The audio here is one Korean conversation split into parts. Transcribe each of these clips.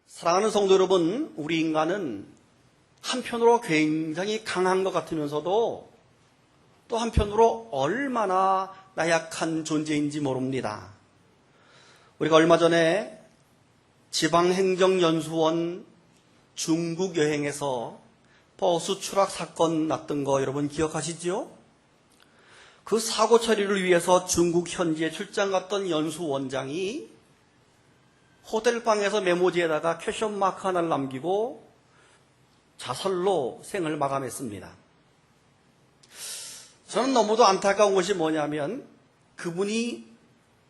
사랑하는 성도 여러분, 우리 인간은 한편으로 굉장히 강한 것 같으면서도 또 한편으로 얼마나 나약한 존재인지 모릅니다. 우리가 얼마 전에 지방행정연수원 중국 여행에서 버스 추락 사건 났던 거 여러분 기억하시죠? 그 사고 처리를 위해서 중국 현지에 출장 갔던 연수원장이 호텔방에서 메모지에다가 퀘션 마크 하나를 남기고 자살로 생을 마감했습니다. 저는 너무도 안타까운 것이 뭐냐면 그분이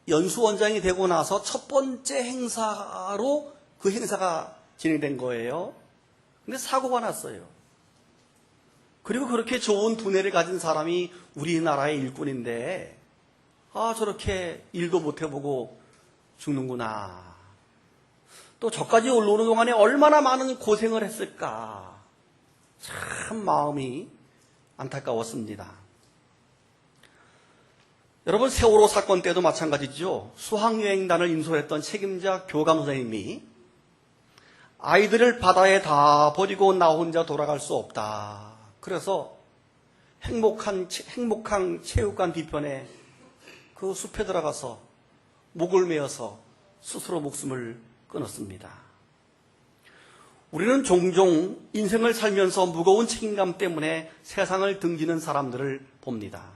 연수원장이 되고 나서 첫 번째 행사로 그 행사가 진행된 거예요. 근데 사고가 났어요. 그리고 그렇게 좋은 두뇌를 가진 사람이 우리나라의 일꾼인데 저렇게 일도 못 해보고 죽는구나. 또 저까지 올라오는 동안에 얼마나 많은 고생을 했을까. 참 마음이 안타까웠습니다. 여러분, 세월호 사건 때도 마찬가지죠. 수학여행단을 인솔했던 책임자 교감 선생님이 아이들을 바다에 다 버리고 나 혼자 돌아갈 수 없다. 그래서 행복한 체육관 뒤편에 그 숲에 들어가서 목을 메어서 스스로 목숨을 끊었습니다. 우리는 종종 인생을 살면서 무거운 책임감 때문에 세상을 등지는 사람들을 봅니다.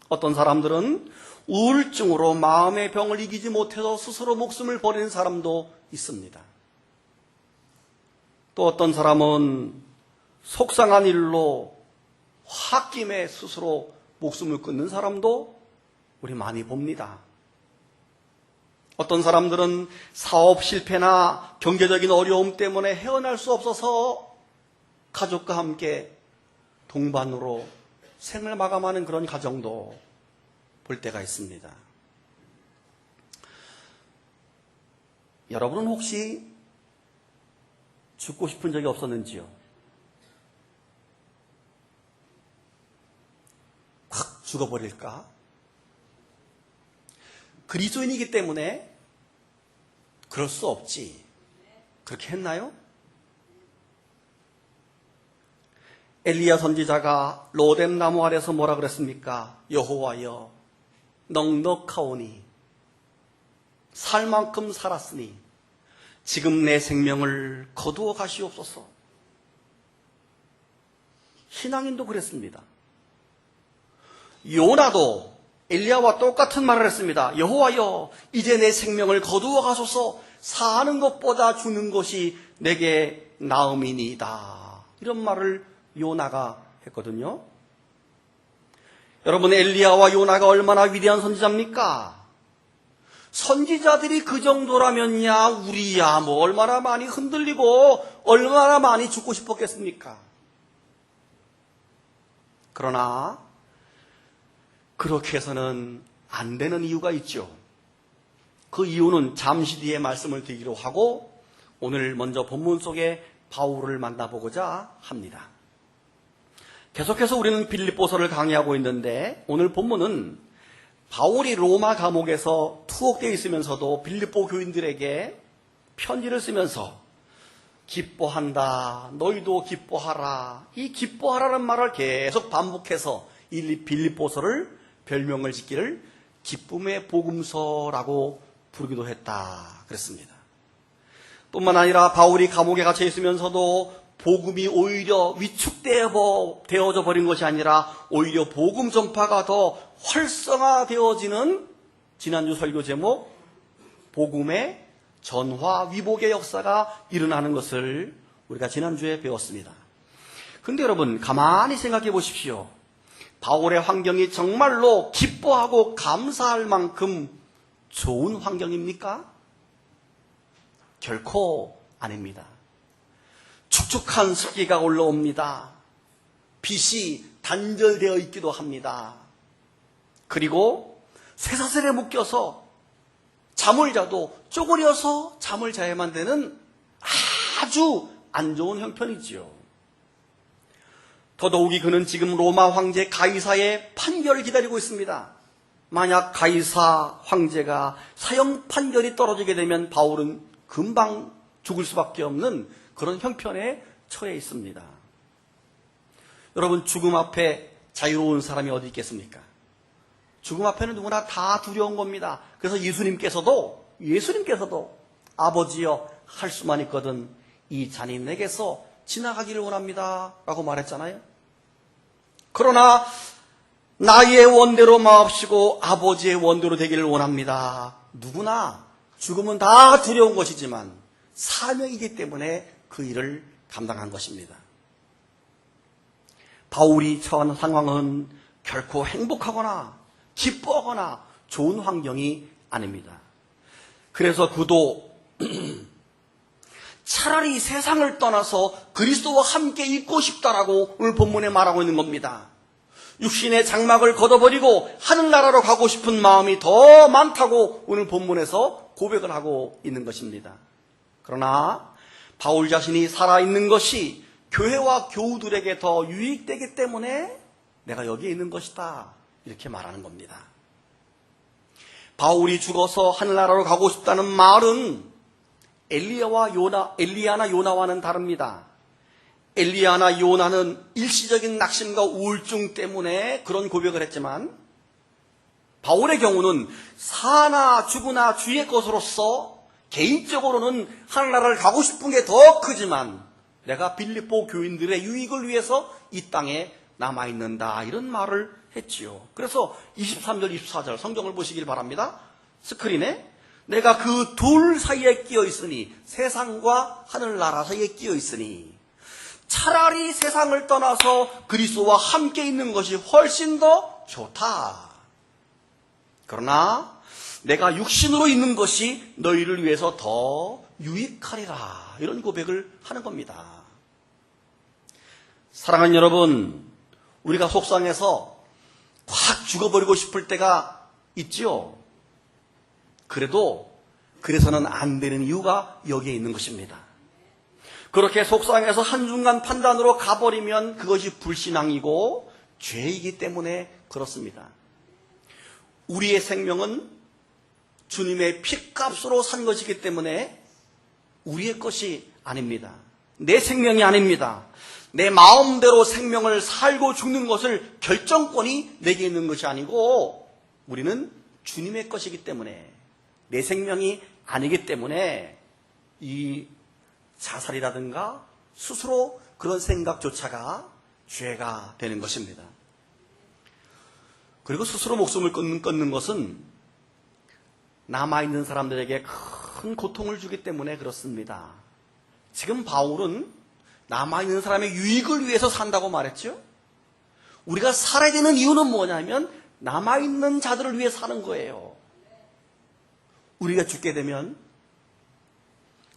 어떤 사람들은 우울증으로 마음의 병을 이기지 못해서 스스로 목숨을 버리는 사람도 있습니다. 또 어떤 사람은 속상한 일로 홧김에 스스로 목숨을 끊는 사람도 우리 많이 봅니다. 어떤 사람들은 사업 실패나 경제적인 어려움 때문에 헤어날 수 없어서 가족과 함께 동반으로 생을 마감하는 그런 가정도 볼 때가 있습니다. 여러분은 혹시 죽고 싶은 적이 없었는지요? 확 죽어버릴까? 그리스도인이기 때문에 그럴 수 없지. 그렇게 했나요? 엘리야 선지자가 로뎀 나무 아래서 뭐라 그랬습니까? 여호와여, 넉넉하오니 살 만큼 살았으니 지금 내 생명을 거두어 가시옵소서. 신앙인도 그랬습니다. 요나도 엘리야와 똑같은 말을 했습니다. 여호와여, 이제 내 생명을 거두어 가소서. 사는 것보다 죽는 것이 내게 나음이니이다. 이런 말을 요나가 했거든요. 여러분, 엘리야와 요나가 얼마나 위대한 선지자입니까? 선지자들이 그 정도라면야 우리야 뭐 얼마나 많이 흔들리고 얼마나 많이 죽고 싶었겠습니까? 그러나 그렇게 해서는 안 되는 이유가 있죠. 그 이유는 잠시 뒤에 말씀을 드리기로 하고 오늘 먼저 본문 속에 바울을 만나보고자 합니다. 계속해서 우리는 빌립보서를 강의하고 있는데 오늘 본문은 바울이 로마 감옥에서 투옥되어 있으면서도 빌립보 교인들에게 편지를 쓰면서 기뻐한다, 너희도 기뻐하라. 이 기뻐하라는 말을 계속 반복해서 이 빌립보서를 별명을 짓기를 기쁨의 복음서라고 부르기도 했다 그랬습니다. 뿐만 아니라 바울이 감옥에 갇혀 있으면서도 복음이 오히려 위축되어져 버린 것이 아니라 오히려 복음 전파가 더 활성화되어지는 지난주 설교 제목 복음의 전화 위복의 역사가 일어나는 것을 우리가 지난주에 배웠습니다. 그런데 여러분 가만히 생각해 보십시오. 바울의 환경이 정말로 기뻐하고 감사할 만큼 좋은 환경입니까? 결코 아닙니다. 축축한 습기가 올라옵니다. 빛이 단절되어 있기도 합니다. 그리고 쇠사슬에 묶여서 잠을 자도 쪼그려서 잠을 자야만 되는 아주 안 좋은 형편이지요. 더더욱이 그는 지금 로마 황제 가이사의 판결을 기다리고 있습니다. 만약 가이사 황제가 사형 판결이 떨어지게 되면 바울은 금방 죽을 수밖에 없는 그런 형편에 처해 있습니다. 여러분, 죽음 앞에 자유로운 사람이 어디 있겠습니까? 죽음 앞에는 누구나 다 두려운 겁니다. 그래서 예수님께서도 아버지여 할 수만 있거든 이 잔이 내게서 지나가기를 원합니다 라고 말했잖아요. 그러나 나의 원대로 마옵시고 아버지의 원대로 되기를 원합니다. 누구나 죽음은 다 두려운 것이지만 사명이기 때문에 그 일을 감당한 것입니다. 바울이 처한 상황은 결코 행복하거나 기뻐하거나 좋은 환경이 아닙니다. 그래서 그도 차라리 세상을 떠나서 그리스도와 함께 있고 싶다라고 오늘 본문에 말하고 있는 겁니다. 육신의 장막을 걷어버리고 하늘나라로 가고 싶은 마음이 더 많다고 오늘 본문에서 고백을 하고 있는 것입니다. 그러나 바울 자신이 살아있는 것이 교회와 교우들에게 더 유익되기 때문에 내가 여기에 있는 것이다 이렇게 말하는 겁니다. 바울이 죽어서 하늘나라로 가고 싶다는 말은 엘리야나 요나와는 다릅니다. 엘리야나 요나는 일시적인 낙심과 우울증 때문에 그런 고백을 했지만 바울의 경우는 사나 죽으나 주의 것으로서 개인적으로는 하늘나라를 가고 싶은 게 더 크지만 내가 빌립보 교인들의 유익을 위해서 이 땅에 남아있는다 이런 말을 했지요. 그래서 23절 24절 성경을 보시길 바랍니다. 스크린에 내가 그 둘 사이에 끼어 있으니 세상과 하늘나라 사이에 끼어 있으니 차라리 세상을 떠나서 그리스도와 함께 있는 것이 훨씬 더 좋다. 그러나 내가 육신으로 있는 것이 너희를 위해서 더 유익하리라 이런 고백을 하는 겁니다. 사랑하는 여러분, 우리가 속상해서 확 죽어버리고 싶을 때가 있죠. 그래서는 안 되는 이유가 여기에 있는 것입니다. 그렇게 속상해서 한순간 판단으로 가버리면 그것이 불신앙이고 죄이기 때문에 그렇습니다. 우리의 생명은 주님의 피값으로 산 것이기 때문에 우리의 것이 아닙니다. 내 생명이 아닙니다. 내 마음대로 생명을 살고 죽는 것을 결정권이 내게 있는 것이 아니고 우리는 주님의 것이기 때문에 내 생명이 아니기 때문에 이 자살이라든가 스스로 그런 생각조차가 죄가 되는 것입니다. 그리고 스스로 목숨을 끊는 것은 남아있는 사람들에게 큰 고통을 주기 때문에 그렇습니다. 지금 바울은 남아있는 사람의 유익을 위해서 산다고 말했죠. 우리가 살아야 되는 이유는 뭐냐면 남아있는 자들을 위해 사는 거예요. 우리가 죽게 되면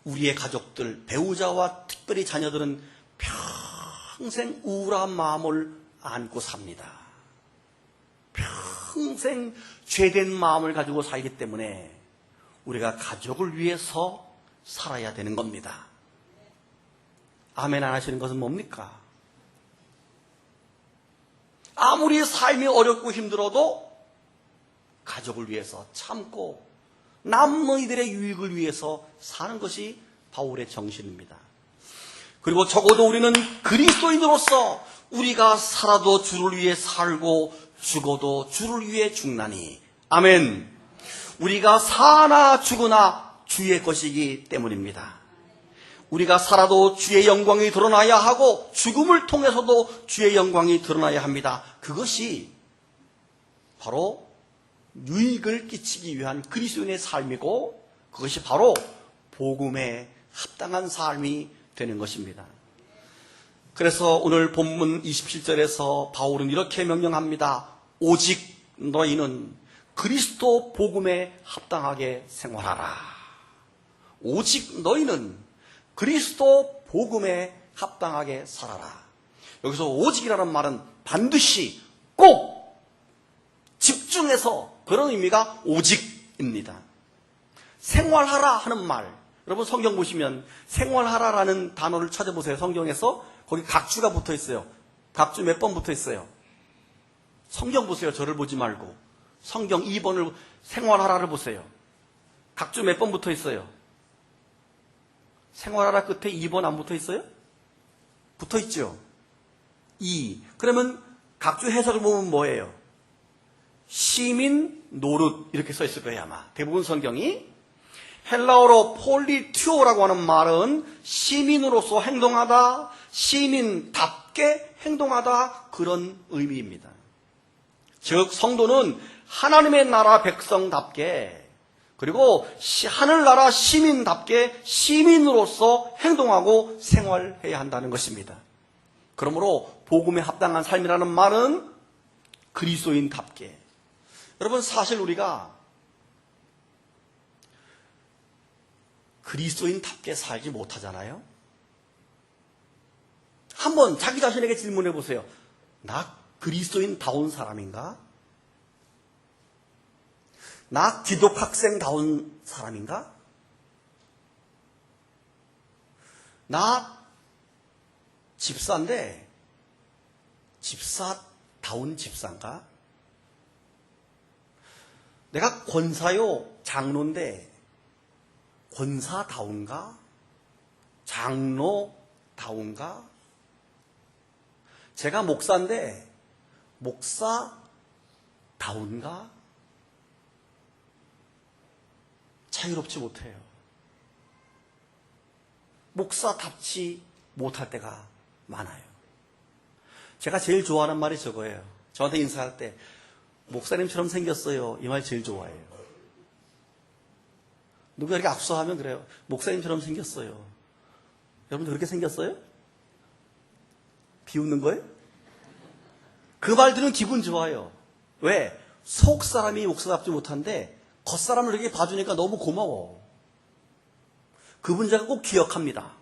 우리의 가족들, 배우자와 특별히 자녀들은 평생 우울한 마음을 안고 삽니다. 평생 죄된 마음을 가지고 살기 때문에 우리가 가족을 위해서 살아야 되는 겁니다. 아멘 안 하시는 것은 뭡니까? 아무리 삶이 어렵고 힘들어도 가족을 위해서 참고 남은 이들의 유익을 위해서 사는 것이 바울의 정신입니다. 그리고 적어도 우리는 그리스도인으로서 우리가 살아도 주를 위해 살고 죽어도 주를 위해 죽나니 아멘. 우리가 사나 죽으나 주의 것이기 때문입니다. 우리가 살아도 주의 영광이 드러나야 하고 죽음을 통해서도 주의 영광이 드러나야 합니다. 그것이 바로 유익을 끼치기 위한 그리스도인의 삶이고 그것이 바로 복음에 합당한 삶이 되는 것입니다. 그래서 오늘 본문 27절에서 바울은 이렇게 명령합니다. 오직 너희는 그리스도 복음에 합당하게 생활하라. 오직 너희는 그리스도 복음에 합당하게 살아라. 여기서 오직이라는 말은 반드시 꼭 집중해서 그런 의미가 오직입니다. 생활하라 하는 말. 여러분 성경 보시면 생활하라라는 단어를 찾아보세요. 성경에서 거기 각주가 붙어 있어요. 각주 몇 번 붙어 있어요? 성경 보세요. 저를 보지 말고. 성경 2번을 생활하라를 보세요. 각주 몇 번 붙어 있어요? 생활하라 끝에 2번 안 붙어 있어요? 붙어 있죠. 2. 그러면 각주 해석을 보면 뭐예요? 시민 노릇 이렇게 써 있을 거예요 아마. 대부분 성경이. 헬라어로 폴리튜오라고 하는 말은 시민으로서 행동하다, 시민답게 행동하다 그런 의미입니다. 즉 성도는 하나님의 나라 백성답게 그리고 하늘나라 시민답게 시민으로서 행동하고 생활해야 한다는 것입니다. 그러므로 복음에 합당한 삶이라는 말은 그리스도인답게. 여러분 사실 우리가 그리스도인답게 살지 못하잖아요. 한번 자기 자신에게 질문해 보세요. 나 그리스도인다운 사람인가? 나 기독학생다운 사람인가? 나 집사인데 집사다운 집사인가? 내가 권사요 장로인데 권사다운가? 장로다운가? 제가 목사인데 목사다운가? 자유롭지 못해요. 목사답지 못할 때가 많아요. 제가 제일 좋아하는 말이 저거예요. 저한테 인사할 때 목사님처럼 생겼어요. 이 말 제일 좋아해요. 누가 이렇게 악수하면 그래요. 목사님처럼 생겼어요. 여러분도 그렇게 생겼어요? 비웃는 거예요? 그 말 들으면 기분 좋아요. 왜? 속 사람이 목사답지 못한데 겉사람을 이렇게 봐주니까 너무 고마워. 그분 제가 꼭 기억합니다.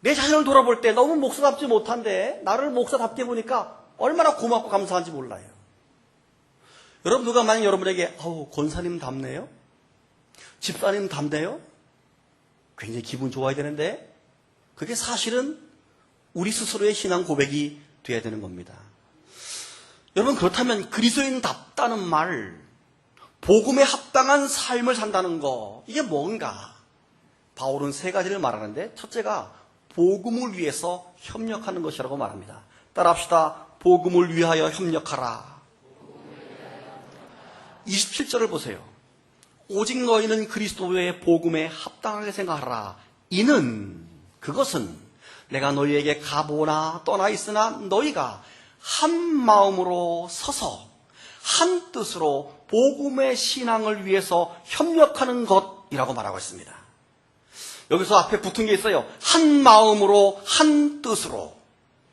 내 자신을 돌아볼 때 너무 목사답지 못한데 나를 목사답게 보니까 얼마나 고맙고 감사한지 몰라요. 여러분 누가 만약 여러분에게 권사님 닮네요? 집사님 닮네요? 굉장히 기분 좋아야 되는데 그게 사실은 우리 스스로의 신앙 고백이 돼야 되는 겁니다. 여러분 그렇다면 그리스도인답다는 말, 복음에 합당한 삶을 산다는 거 이게 뭔가? 바울은 세 가지를 말하는데 첫째가 복음을 위해서 협력하는 것이라고 말합니다. 따라합시다. 복음을 위하여 협력하라. 27절을 보세요. 오직 너희는 그리스도의 복음에 합당하게 생각하라. 이는 그것은 내가 너희에게 가보나 떠나 있으나 너희가 한 마음으로 서서 한 뜻으로 복음의 신앙을 위해서 협력하는 것이라고 말하고 있습니다. 여기서 앞에 붙은 게 있어요. 한 마음으로 한 뜻으로.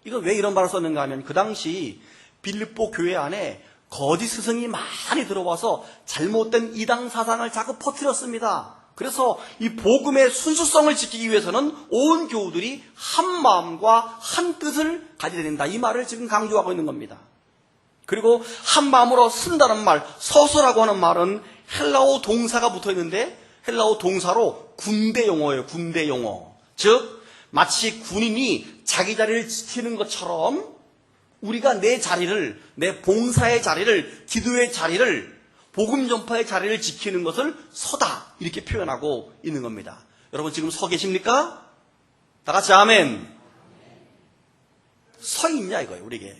이거 왜 이런 말을 썼는가 하면 그 당시 빌립보 교회 안에 거짓 스승이 많이 들어와서 잘못된 이당 사상을 자꾸 퍼뜨렸습니다. 그래서 이 복음의 순수성을 지키기 위해서는 온 교우들이 한 마음과 한 뜻을 가져야 된다. 이 말을 지금 강조하고 있는 겁니다. 그리고 한 마음으로 쓴다는 말, 서서라고 하는 말은 헬라어 동사가 붙어 있는데 헬라어 동사로 군대 용어예요. 군대 용어. 즉 마치 군인이 자기 자리를 지키는 것처럼 우리가 내 자리를, 내 봉사의 자리를, 기도의 자리를, 복음 전파의 자리를 지키는 것을 서다 이렇게 표현하고 있는 겁니다. 여러분 지금 서 계십니까? 다 같이 아멘. 서 있냐 이거예요 우리에게.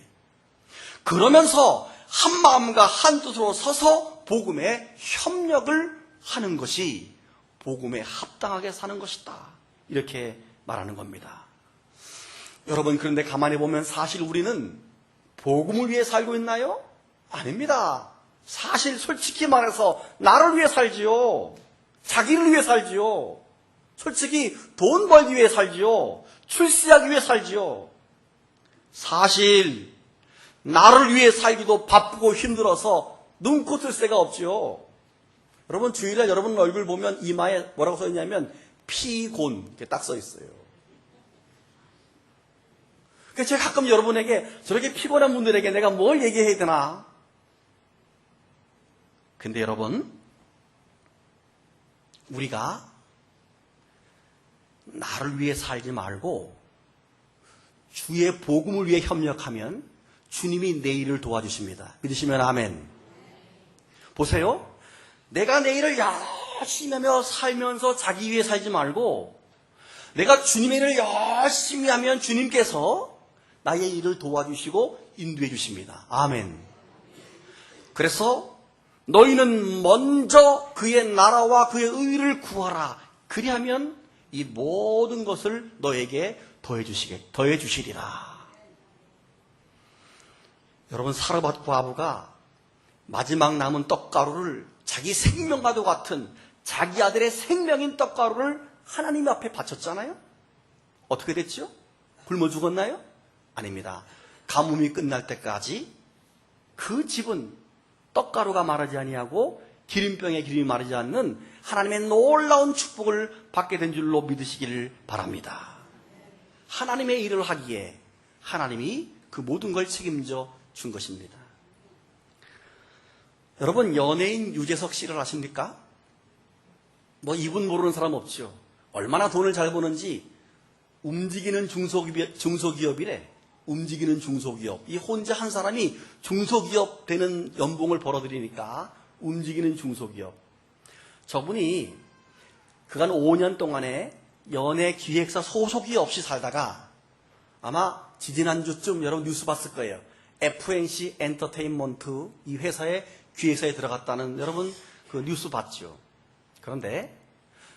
그러면서 한 마음과 한 뜻으로 서서 복음에 협력을 하는 것이 복음에 합당하게 사는 것이다 이렇게 말하는 겁니다. 여러분 그런데 가만히 보면 사실 우리는 복음을 위해 살고 있나요? 아닙니다. 사실 솔직히 말해서 나를 위해 살지요. 자기를 위해 살지요. 솔직히 돈 벌기 위해 살지요. 출세하기 위해 살지요. 사실 나를 위해 살기도 바쁘고 힘들어서 눈코 뜰 새가 없지요. 여러분 주일날 여러분 얼굴 보면 이마에 뭐라고 써 있냐면 피곤 이렇게 딱 써 있어요. 그러니까 제가 가끔 여러분에게 저렇게 피곤한 분들에게 내가 뭘 얘기해야 되나? 근데 여러분 우리가 나를 위해 살지 말고 주의 복음을 위해 협력하면 주님이 내 일을 도와주십니다. 믿으시면 아멘. 보세요. 내가 내 일을 열심히 하며 살면서 자기 위해 살지 말고 내가 주님의 일을 열심히 하면 주님께서 나의 일을 도와주시고 인도해 주십니다. 아멘. 그래서 너희는 먼저 그의 나라와 그의 의를 구하라. 그리하면 이 모든 것을 너에게 더해 주시리라. 여러분, 사르밧 과부가 마지막 남은 떡가루를 자기 생명과도 같은 자기 아들의 생명인 떡가루를 하나님 앞에 바쳤잖아요. 어떻게 됐죠? 굶어 죽었나요? 아닙니다. 가뭄이 끝날 때까지 그 집은 떡가루가 마르지 아니하고 기름병에 기름이 마르지 않는 하나님의 놀라운 축복을 받게 된 줄로 믿으시기를 바랍니다. 하나님의 일을 하기에 하나님이 그 모든 걸 책임져 준 것입니다. 여러분, 연예인 유재석 씨를 아십니까? 뭐 이분 모르는 사람 없죠. 얼마나 돈을 잘 버는지. 움직이는 중소기업이래. 움직이는 중소기업. 이 혼자 한 사람이 중소기업 되는 연봉을 벌어들이니까 움직이는 중소기업. 저분이 그간 5년 동안에 연예 기획사 소속이 없이 살다가 아마 지지난주쯤 여러분 뉴스 봤을 거예요. FNC 엔터테인먼트 이 회사의 기획사에 들어갔다는 여러분 그 뉴스 봤죠. 그런데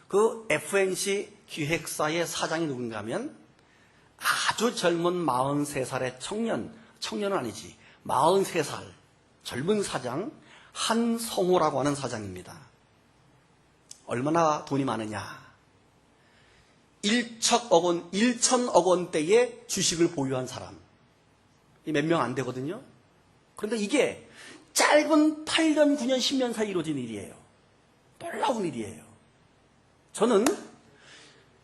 그 FNC 기획사의 사장이 누군가 하면 아주 젊은 43살의 청년은 아니지, 43살 젊은 사장 한성호라고 하는 사장입니다. 얼마나 돈이 많으냐? 1천억 원대의 주식을 보유한 사람. 몇 명 안 되거든요. 그런데 이게 짧은 8년, 9년, 10년 사이 이루어진 일이에요. 놀라운 일이에요. 저는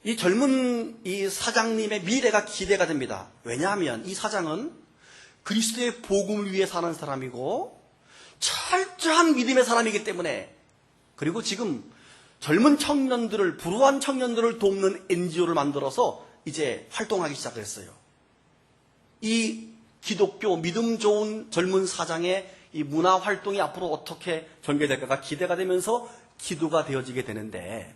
이 젊은 이 사장님의 미래가 기대가 됩니다. 왜냐하면 이 사장은 그리스도의 복음을 위해 사는 사람이고 철저한 믿음의 사람이기 때문에, 그리고 지금 젊은 청년들을, 불우한 청년들을 돕는 NGO를 만들어서 이제 활동하기 시작했어요. 이 기독교 믿음 좋은 젊은 사장의 이 문화 활동이 앞으로 어떻게 전개될까가 기대가 되면서 기도가 되어지게 되는데,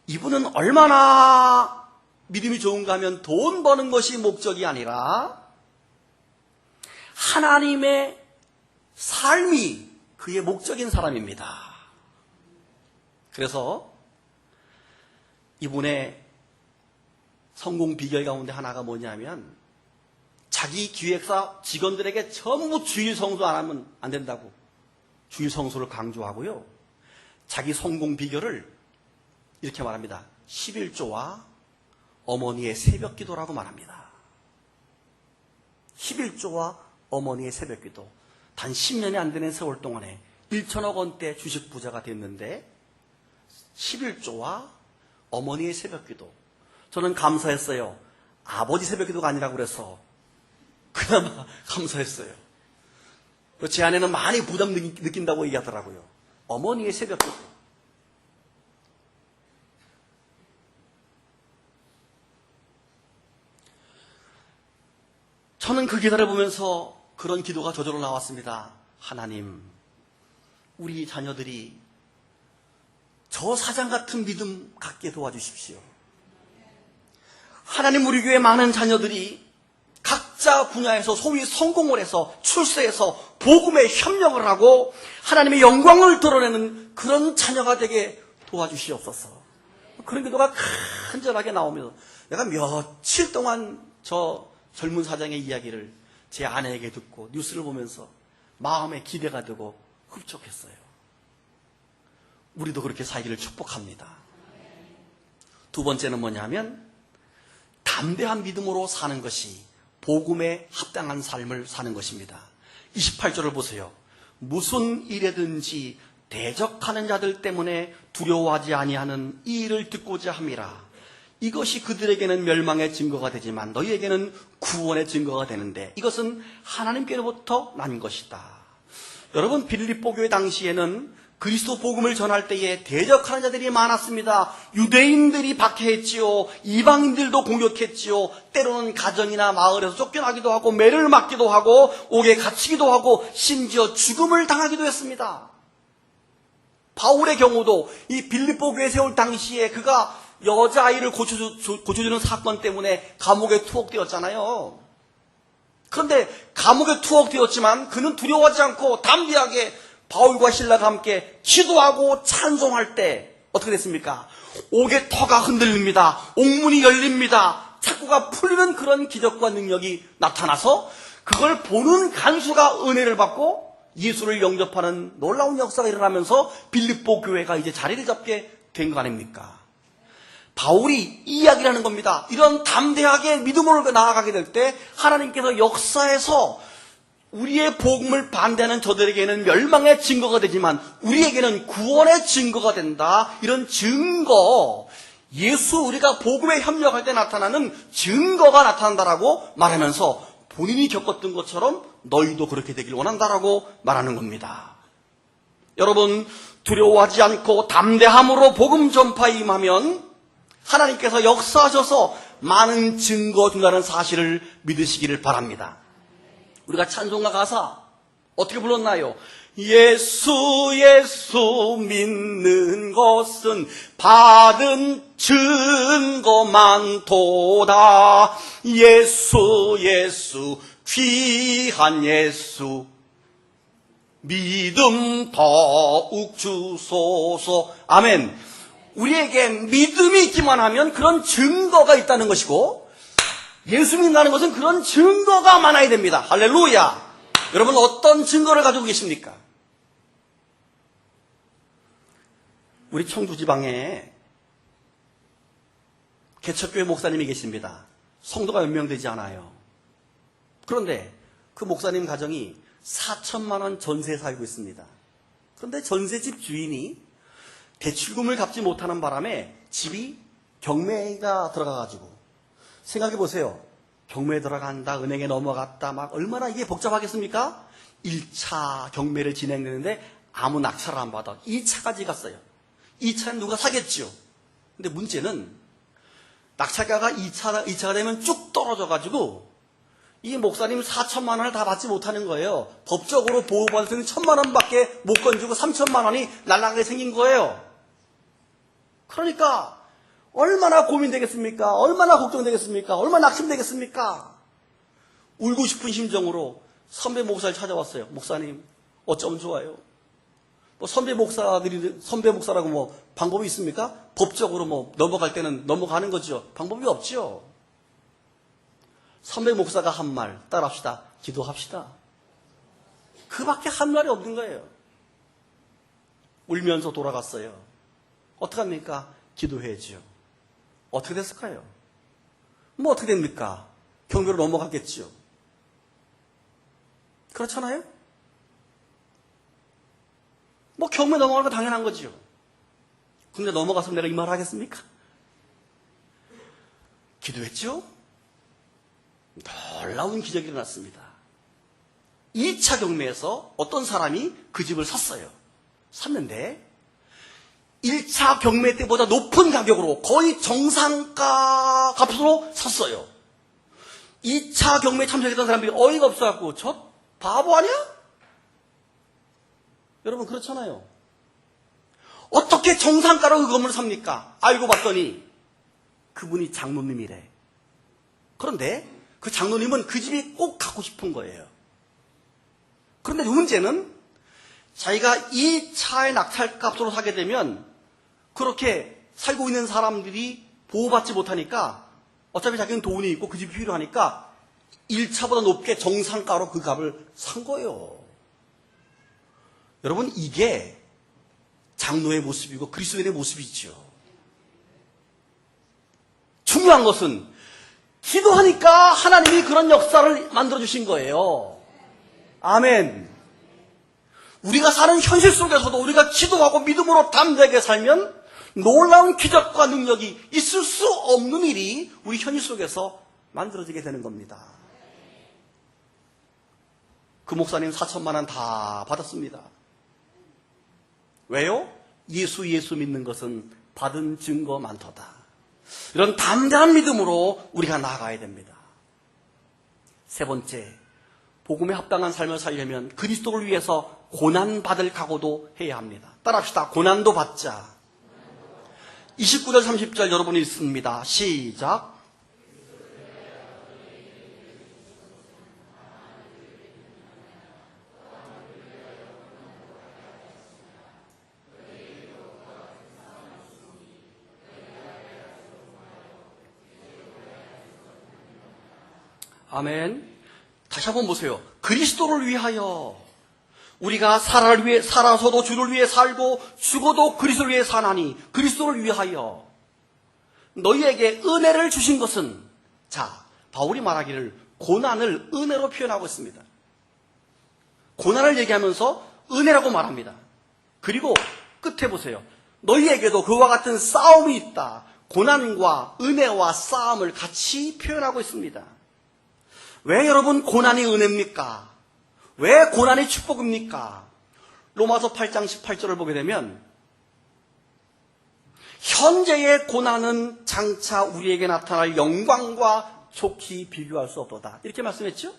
이분은 얼마나 믿음이 좋은가 하면 돈 버는 것이 목적이 아니라 하나님의 삶이 그의 목적인 사람입니다. 그래서 이분의 성공 비결 가운데 하나가 뭐냐면 자기 기획사 직원들에게 전부 주일 성수 안 하면 안 된다고 주일 성수를 강조하고요. 자기 성공 비결을 이렇게 말합니다. 11조와 어머니의 새벽 기도라고 말합니다. 11조와 어머니의 새벽 기도. 단 10년이 안 되는 세월 동안에 1천억 원대 주식 부자가 됐는데 11조와 어머니의 새벽 기도. 저는 감사했어요. 아버지 새벽 기도가 아니라고 그래서 그나마 감사했어요. 제 아내는 많이 부담 느낀다고 얘기하더라고요. 어머니의 새벽 기도. 저는 그 기도를 보면서 그런 기도가 저절로 나왔습니다. 하나님, 우리 자녀들이 저 사장 같은 믿음 갖게 도와주십시오. 하나님, 우리 교회 많은 자녀들이 각자 분야에서 소위 성공을 해서 출세해서 복음에 협력을 하고 하나님의 영광을 드러내는 그런 자녀가 되게 도와주시옵소서. 그런 기도가 간절하게 나오면서 내가 며칠 동안 저 젊은 사장의 이야기를 제 아내에게 듣고 뉴스를 보면서 마음에 기대가 되고 흡족했어요. 우리도 그렇게 살기를 축복합니다. 두 번째는 뭐냐면 담대한 믿음으로 사는 것이 복음에 합당한 삶을 사는 것입니다. 28절을 보세요. 무슨 일에든지 대적하는 자들 때문에 두려워하지 아니하는 이 일을 듣고자 함이라. 이것이 그들에게는 멸망의 증거가 되지만 너희에게는 구원의 증거가 되는데 이것은 하나님께로부터 난 것이다. 여러분, 빌립보 교회 당시에는 그리스도 복음을 전할 때에 대적하는 자들이 많았습니다. 유대인들이 박해했지요. 이방인들도 공격했지요. 때로는 가정이나 마을에서 쫓겨나기도 하고 매를 맞기도 하고 옥에 갇히기도 하고 심지어 죽음을 당하기도 했습니다. 바울의 경우도 이 빌립보 교회 세울 당시에 그가 여자아이를 고쳐주는 사건 때문에 감옥에 투옥되었잖아요. 그런데 감옥에 투옥되었지만 그는 두려워하지 않고 담대하게 바울과 실라가 함께 기도하고 찬송할 때 어떻게 됐습니까? 옥의 터가 흔들립니다. 옥문이 열립니다. 착고가 풀리는 그런 기적과 능력이 나타나서 그걸 보는 간수가 은혜를 받고 예수를 영접하는 놀라운 역사가 일어나면서 빌립보 교회가 이제 자리를 잡게 된 거 아닙니까? 바울이 이 이야기를 하는 겁니다. 이런 담대하게 믿음으로 나아가게 될 때 하나님께서 역사에서 우리의 복음을 반대하는 저들에게는 멸망의 증거가 되지만 우리에게는 구원의 증거가 된다. 이런 증거, 예수 우리가 복음에 협력할 때 나타나는 증거가 나타난다라고 말하면서 본인이 겪었던 것처럼 너희도 그렇게 되길 원한다라고 말하는 겁니다. 여러분, 두려워하지 않고 담대함으로 복음 전파에 임하면 하나님께서 역사하셔서 많은 증거 준다는 사실을 믿으시기를 바랍니다. 우리가 찬송가 가사 어떻게 불렀나요? 예수 예수 믿는 것은 받은 증거만 도다. 예수 예수 귀한 예수 믿음 더욱 주소서. 아멘. 우리에게 믿음이 있기만 하면 그런 증거가 있다는 것이고 예수 믿는다는 것은 그런 증거가 많아야 됩니다. 할렐루야. 여러분 어떤 증거를 가지고 계십니까? 우리 청주지방에 개척교회 목사님이 계십니다. 성도가 몇 명 되지 않아요. 그런데 그 목사님 가정이 4천만 원 전세에 살고 있습니다. 그런데 전세집 주인이 대출금을 갚지 못하는 바람에 집이 경매가 들어가가지고 생각해 보세요. 경매에 들어간다, 은행에 넘어갔다, 막 얼마나 이게 복잡하겠습니까? 1차 경매를 진행되는데 아무 낙찰을 안 받아. 2차까지 갔어요. 2차는 누가 사겠죠. 근데 문제는 낙찰가가 2차가 되면 쭉 떨어져가지고 이 목사님 4천만 원을 다 받지 못하는 거예요. 법적으로 보호받을 때는 1,000만 원밖에 못 건지고 3천만 원이 날아가게 생긴 거예요. 그러니까 얼마나 고민되겠습니까? 얼마나 걱정되겠습니까? 얼마나 낙심되겠습니까? 울고 싶은 심정으로 선배 목사를 찾아왔어요. 목사님, 어쩌면 좋아요. 뭐 선배 목사라고 뭐 방법이 있습니까? 법적으로 뭐 넘어갈 때는 넘어가는 거죠. 방법이 없죠. 선배 목사가 한 말 따라합시다. 기도합시다. 그밖에 한 말이 없는 거예요. 울면서 돌아갔어요. 어떡합니까? 기도해야죠. 어떻게 됐을까요? 뭐 어떻게 됩니까? 경매로 넘어갔겠죠. 그렇잖아요? 뭐 경매 넘어가는 거 당연한 거죠. 근데 넘어가서 내가 이 말 하겠습니까? 기도했죠? 놀라운 기적이 일어났습니다. 2차 경매에서 어떤 사람이 그 집을 샀어요. 샀는데 1차 경매 때보다 높은 가격으로 거의 정상가 값으로 샀어요. 2차 경매에 참석했던 사람들이 어이가 없어갖고 저 바보 아니야? 여러분 그렇잖아요. 어떻게 정상가로 그 건물을 삽니까? 알고 봤더니 그분이 장로님이래. 그런데 그 장로님은 그 집이 꼭 갖고 싶은 거예요. 그런데 문제는 자기가 이 차의 낙찰값으로 사게 되면 그렇게 살고 있는 사람들이 보호받지 못하니까 어차피 자기는 돈이 있고 그 집이 필요하니까 1차보다 높게 정상가로 그 값을 산 거예요. 여러분 이게 장로의 모습이고 그리스도인의 모습이죠. 중요한 것은 기도하니까 하나님이 그런 역사를 만들어주신 거예요. 아멘. 우리가 사는 현실 속에서도 우리가 기도하고 믿음으로 담대하게 살면 놀라운 기적과 능력이 있을 수 없는 일이 우리 현실 속에서 만들어지게 되는 겁니다. 그 목사님 4천만 원 다 받았습니다. 왜요? 예수 믿는 것은 받은 증거 많도다. 이런 담대한 믿음으로 우리가 나아가야 됩니다. 세 번째, 복음에 합당한 삶을 살려면 그리스도를 위해서 고난받을 각오도 해야 합니다. 따라합시다. 고난도 받자. 29절 30절 여러분이 읽습니다. 시작. 아멘. 다시 한번 보세요. 그리스도를 위하여 우리가 살아서도 주를 위해 살고 죽어도 그리스도를 위해 사나니 그리스도를 위하여 너희에게 은혜를 주신 것은, 자, 바울이 말하기를 고난을 은혜로 표현하고 있습니다. 고난을 얘기하면서 은혜라고 말합니다. 그리고 끝에 보세요. 너희에게도 그와 같은 싸움이 있다. 고난과 은혜와 싸움을 같이 표현하고 있습니다. 왜 여러분 고난이 은혜입니까? 왜 고난이 축복입니까? 로마서 8장 18절을 보게 되면 현재의 고난은 장차 우리에게 나타날 영광과 좋게 비교할 수 없도다. 이렇게 말씀했죠?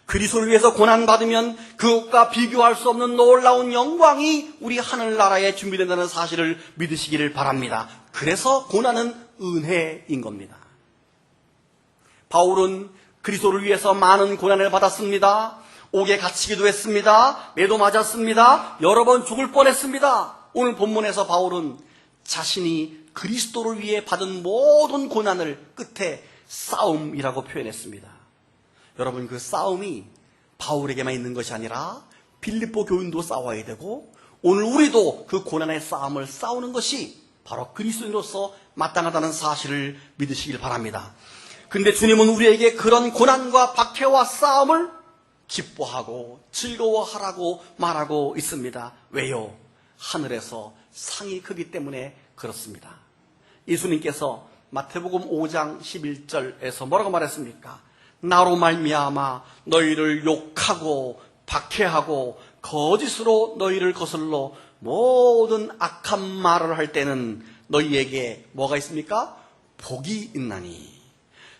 그리스도를 위해서 고난받으면 그것과 비교할 수 없는 놀라운 영광이 우리 하늘나라에 준비된다는 사실을 믿으시기를 바랍니다. 그래서 고난은 은혜인 겁니다. 바울은 그리스도를 위해서 많은 고난을 받았습니다. 옥에 갇히기도 했습니다. 매도 맞았습니다. 여러 번 죽을 뻔했습니다. 오늘 본문에서 바울은 자신이 그리스도를 위해 받은 모든 고난을 끝에 싸움이라고 표현했습니다. 여러분, 그 싸움이 바울에게만 있는 것이 아니라 빌립보 교인도 싸워야 되고 오늘 우리도 그 고난의 싸움을 싸우는 것이 바로 그리스도인으로서 마땅하다는 사실을 믿으시길 바랍니다. 근데 주님은 우리에게 그런 고난과 박해와 싸움을 기뻐하고 즐거워하라고 말하고 있습니다. 왜요? 하늘에서 상이 크기 때문에 그렇습니다. 예수님께서 마태복음 5장 11절에서 뭐라고 말했습니까? 나로 말미암아 너희를 욕하고 박해하고 거짓으로 너희를 거슬러 모든 악한 말을 할 때는 너희에게 뭐가 있습니까? 복이 있나니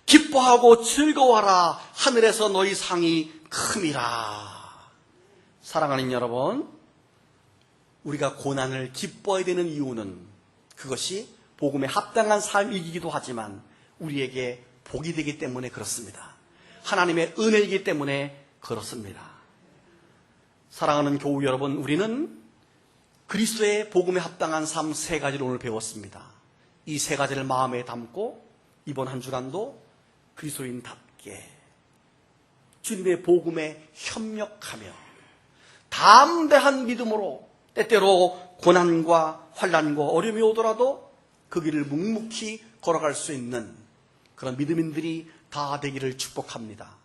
기뻐하고 즐거워하라. 하늘에서 너희 상이 큼이라. 사랑하는 여러분, 우리가 고난을 기뻐해야 되는 이유는 그것이 복음에 합당한 삶이기도 하지만 우리에게 복이 되기 때문에 그렇습니다. 하나님의 은혜이기 때문에 그렇습니다. 사랑하는 교우 여러분, 우리는 그리스도의 복음에 합당한 삶 세 가지를 오늘 배웠습니다. 이 세 가지를 마음에 담고 이번 한 주간도 그리스도인답게 주님의 복음에 협력하며 담대한 믿음으로 때때로 고난과 환난과 어려움이 오더라도 그 길을 묵묵히 걸어갈 수 있는 그런 믿음인들이 다 되기를 축복합니다.